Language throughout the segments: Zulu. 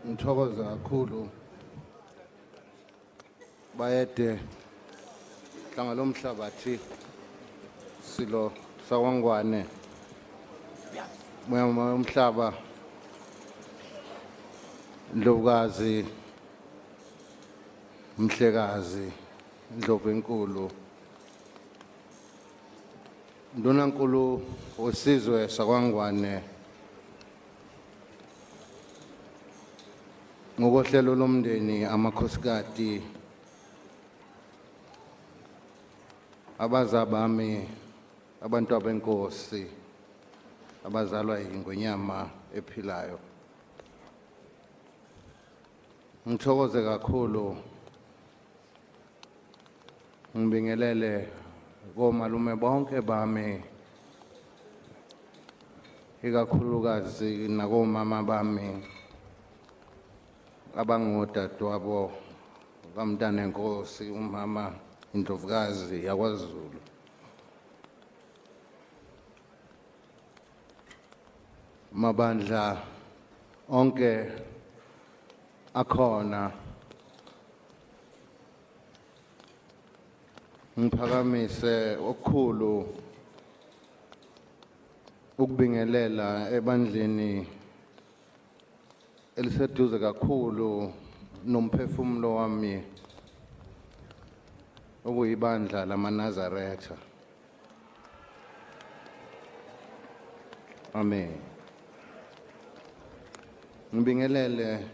Ngithokoza kakhulu bayede hlanga lomhlabathi silo sawangwane moya umhlaba Ndlovukazi Mhlekazi Ndlovu enkulu Ndunankulu wesizwe sakwangwane ngokohlelo lomndeni amakhosikati abazabami abantu abenkosi abazalwa ingonyama ephilayo ngithokoze kakhulu ngibingelele komalume bonke bami ikakhulukazi nakomama bami abangodadewabo kamntana enkosi umama Indlovukazi yakwaZulu mabandla onke akhona ngiphakamise okukhulu ukubingelela ebandleni eliseduze kakhulu nomphefumulo wami okuyibandla lamaNazaretha. Amen. Ngibingelele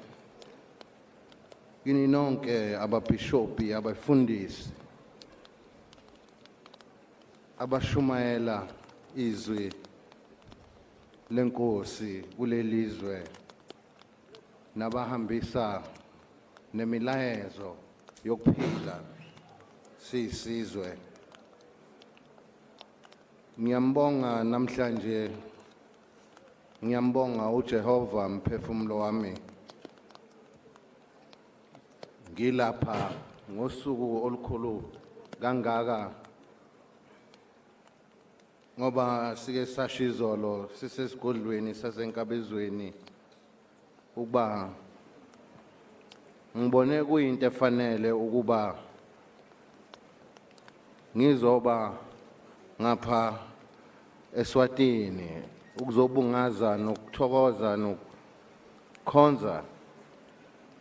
kini nonke ababhishopi abafundisi abashumayela izwi lenkosi kulelizwe nabahambisa nemilayezo yokuphila siyisizwe. Ngiyambonga namhlanje ngiyambonga uJehova mphefumulo wami ngilapha ngosuku olukhulu kangaka ngoba sike sashizolo sisesigodlweni sasenkabezweni ukuba ngibone kuyinto efanele ukuba ngizoba ngapha eSwatini ukuzobungaza nokuthokoza nokukhonza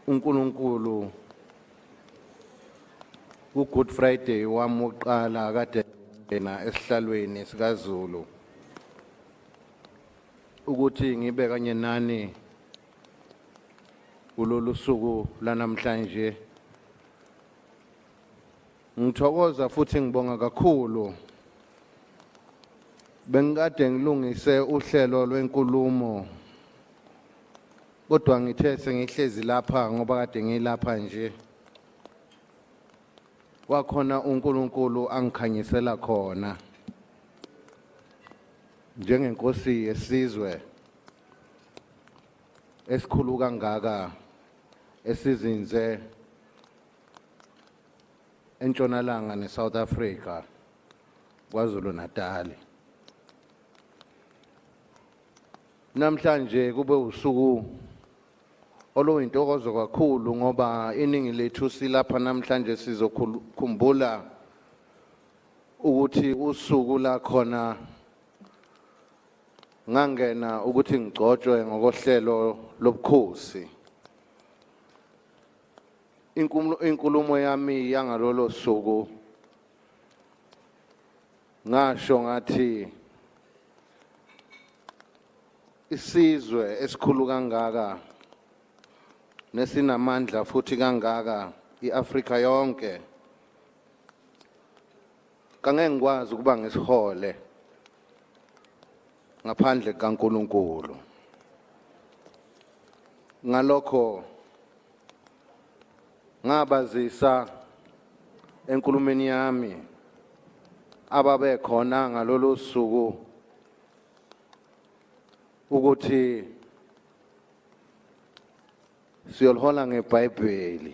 uNkulunkulu ku Good Friday wami oqala kade ngena esihlalweni sikaZulu ukuthi ngibe kanye nani kulolu suku lanamhlanje. Ngithokoza futhi ngibonga kakhulu bengikade ngilungise uhlelo lwenkulumo kodwa ngithe sengihlezi lapha ngoba kade ngilapha nje wakhona uNkulunkulu angikhanyisela khona njengenkosi yesizwe esikhulu kangaka esizinze entshonalanga neSouth Africa KwaZulu-Natal. Namhlanje kube usuku oluyintokozo kakhulu ngoba iningi lethu silapha namhlanje sizokhumbula ukuthi usuku la khona ngangena ukuthi ngigcotshwe ngokohlelo lobukhosi. Inkulumo yami yangalolo suku ngasho ngathi isizwe esikhulu kangaka nesinamandla futhi kangaka iAfrika yonke kangeke ngikwazi ukuba ngisihole ngaphandle kaNkulunkulu. Ngalokho ngabazisa enkulumeni yami ababe khona ngalolu suku ukuthi siyolhola ngeBhayibheli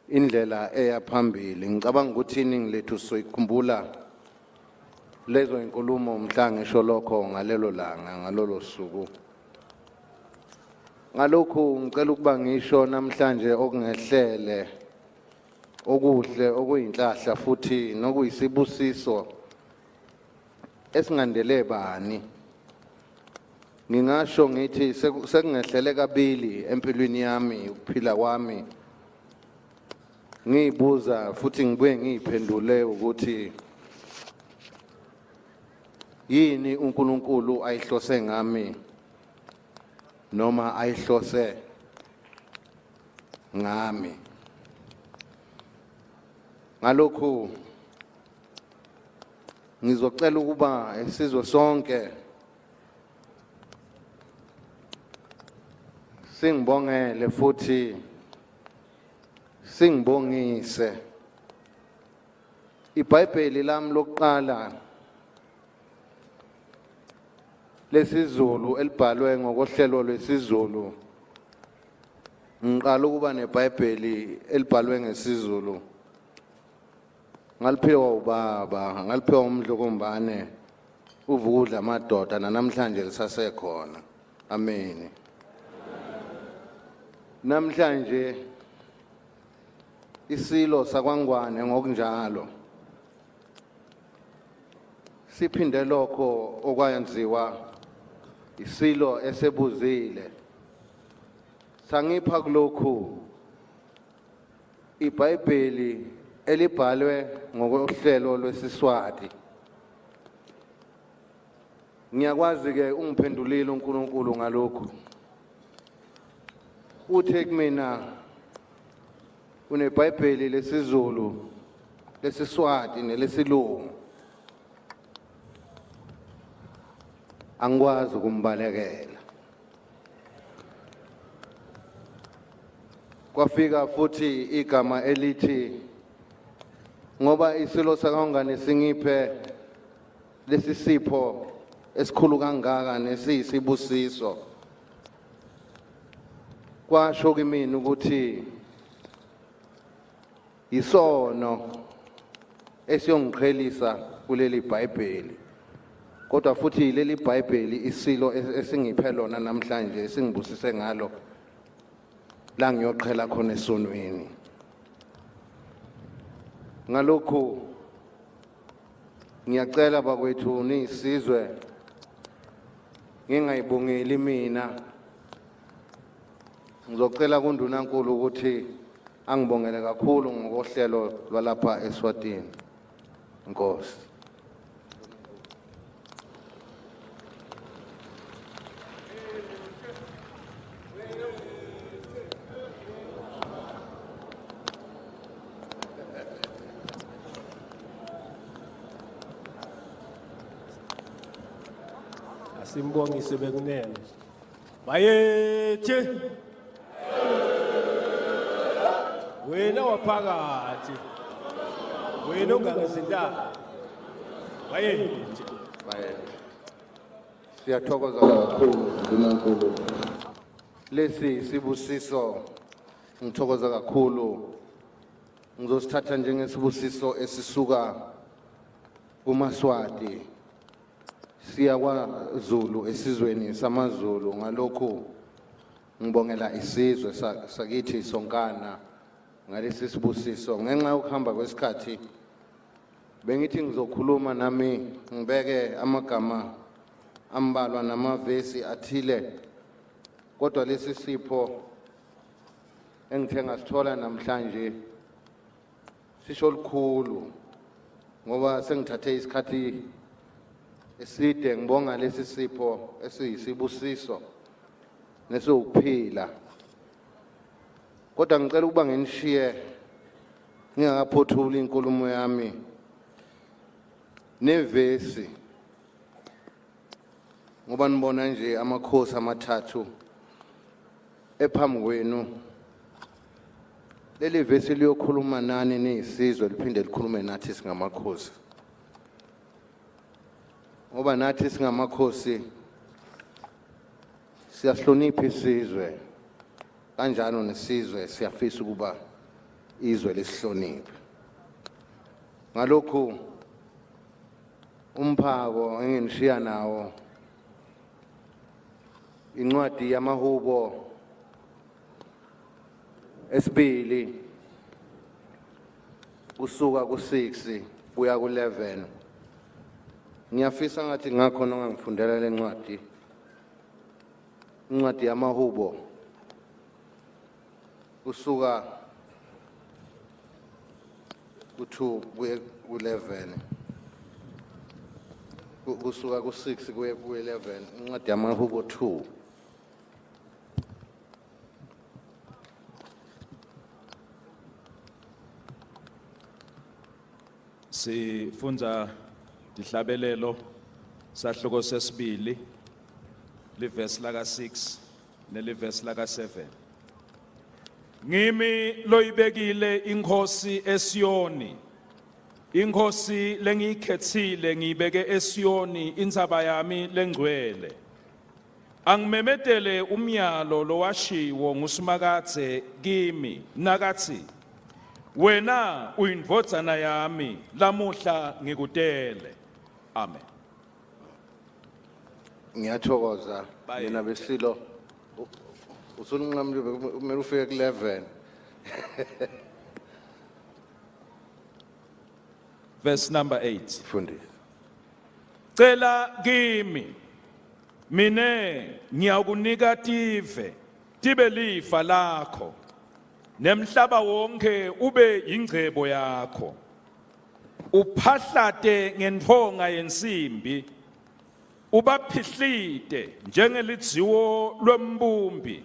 indlela eya phambili. Ngicabanga ukuthi iningi lethu soyikhumbula lezo inkulumo mhla ngisho lokho ngalelo langa ngalolo suku. Ngalokhu ngicela ukuba ngisho namhlanje okungehlele okuhle okuyinhlahla futhi nokuyisibusiso esingandele bani. Ngingasho ngithi sekungehlele kabili empilweni yami ukuphila kwami ngiyibuza futhi ngibuye ngiyiphendule ukuthi yini uNkulunkulu ayihlose ngami noma ayihlose ngami. Ngalokhu ngizocela ukuba isizwe sonke singibongele futhi singibongise. iBhayibheli lami lokuqala lesiZulu elibhalwe ngokohlelo lwesiZulu, ngiqala ukuba neBhayibheli elibhalwe ngesiZulu ngaliphiwa ubaba, ngaliphiwa uMdlokombane uvukudla amadoda, namhlanje lisasekhona. Amen. Namhlanje iSilo sakwaNgwane ngokunjalo siphinde lokho okwayenziwa iSilo esebuzile. Sangipha kulokhu iBhayibheli elibhalwe ngokohlelo lwesiSwati. Ngiyakwazi ke ungiphendulile uNkulunkulu ngalokhu. Uthe kumina uneBhayibheli lesiZulu, lesiSwati nelesilungu. Angikwazi ukumbalekela. Kwafika futhi igama elithi ngoba iSilo sakwaNgwane singiphe lesisipho esikhulu kangaka nesiyisibusiso. Kwasho kimi ukuthi isono esiyongiqhelisa kuleli Bhayibheli, kodwa futhi leli Bhayibheli iSilo esingiphe lona namhlanje esingibusise ngalo la ngiyoqhela khona esonweni. Ngalokhu ngiyacela bakwethu nisizwe ngingayibongeli mina. Ngizocela kuNdunankulu ukuthi angibongele kakhulu ngokohlelo lwalapha eSwatini. Nkosi. Simbongise bekunene. Bayethe. Wena waphakathi. Wena ongangezindaba. Bayethe. Siyathokoza kakhulu uNkulunkulu. Lesi sibusiso ngithokoza kakhulu. Ngizosithatha njengesibusiso esisuka kumaSwati siya kwaZulu esizweni samaZulu. Ngalokhu ngibongela isizwe sakithi sonkana ngalesi sibusiso. Ngenxa yokuhamba kwesikhathi bengithi ngizokhuluma nami ngibeke amagama ambalwa namavesi athile, kodwa lesi sipho engithe ngasithola namhlanje sisho likhulu ngoba sengithathe isikhathi eside ngibonga lesi sipho esiyisibusiso nesokuphila. Kodwa ngicela ukuba nginishiye ngingakaphothuli inkulumo yami nevesi, ngoba nibona nje amakhosi amathathu ephambi kwenu leli vesi liyokhuluma nani niyisizwe liphinde likhulume nathi singamakhosi. Ngoba nathi singamakhosi siyahlonipha isizwe, kanjalo nesizwe siyafisa ukuba izwe lesihloniphe. Ngalokhu umphako enginishiya nawo incwadi yamahubo esibili kusuka ku6 kuya ku11. Ngiyafisa ngathi ngakhona ongangifundela le ncwadi, incwadi yamahubo kusuka ku2 kuya ku11, kusuka ku6 kuya ku11, incwadi yamahubo 2. Sifunza dihlabelelo sahloko sesibili livesi laka 6 nelivesi laka 7. Ngimi loyibekile inkosi eSiyoni, inkosi lengiyikhethile ngiyibeke eSiyoni inzaba yami lengcwele. Angimemedele umyalo lowashiwo nguSimakadze kimi nakathi, wena uyindvodzana yami lamuhla ngikutele. Amen. Ngiyathokoza mina besilo usunqamile kumele ufike ku11. Verse number 8. Fundisi. Cela kimi mine ngiyakunika tive tibe lifa lakho, nemhlaba wonke ube ingcebo yakho. Uphahlate ngentonga yensimbi, ubaphihlite njengelidziwo lwembumbi.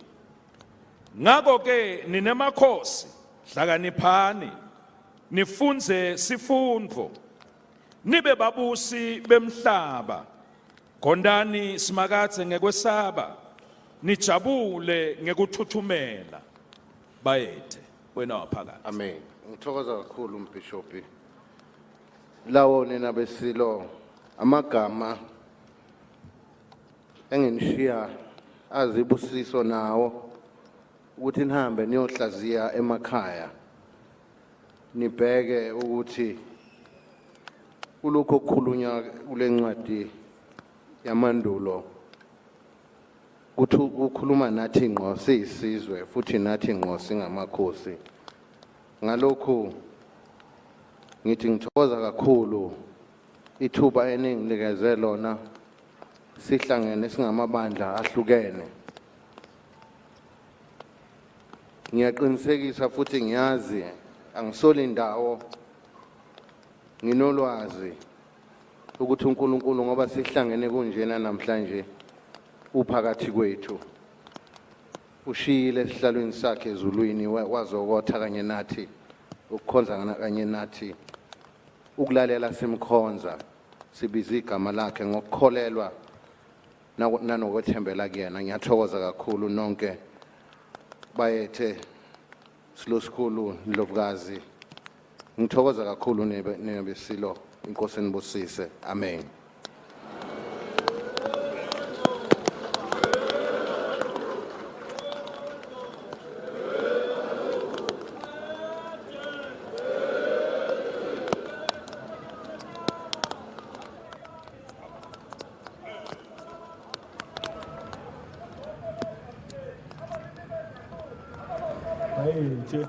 Ngako ke ninemakhosi hlakaniphani, nifunze sifundvo, nibe babusi bemhlaba. Gondani Simakadze ngekwesaba, nijabule ngekuthuthumela. Bayethe wena waphakathi. Amen. Ngithokoza kakhulu umbhishophi. Lawo nina besilo amagama enginishiya azibusiso nawo ukuthi nihambe niyohlaziya emakhaya, nibheke ukuthi kulokho okukhulunywa kule ncwadi yamandulo kukhuluma nathi ngqo siyisizwe futhi nathi ngqo singamakhosi. Ngalokhu ngithi ngithokoza kakhulu ithuba eninginikeze lona sihlangene singamabandla ahlukene. Ngiyaqinisekisa futhi ngiyazi angisoli ndawo nginolwazi ukuthi uNkulunkulu ngoba sihlangene kunjena namhlanje uphakathi kwethu, ushiyile esihlalweni sakhe ezulwini wazokotha kanye nathi, ukukhonza kanye nathi, ukulalela simkhonza, sibiza igama lakhe ngokukholelwa nanokwethembela kuyena. Ngiyathokoza kakhulu nonke bayethe silosikhulu Ndlovukazi. Ngithokoza kakhulu nebesilo. Inkosi nibusise. Amen. Bayethe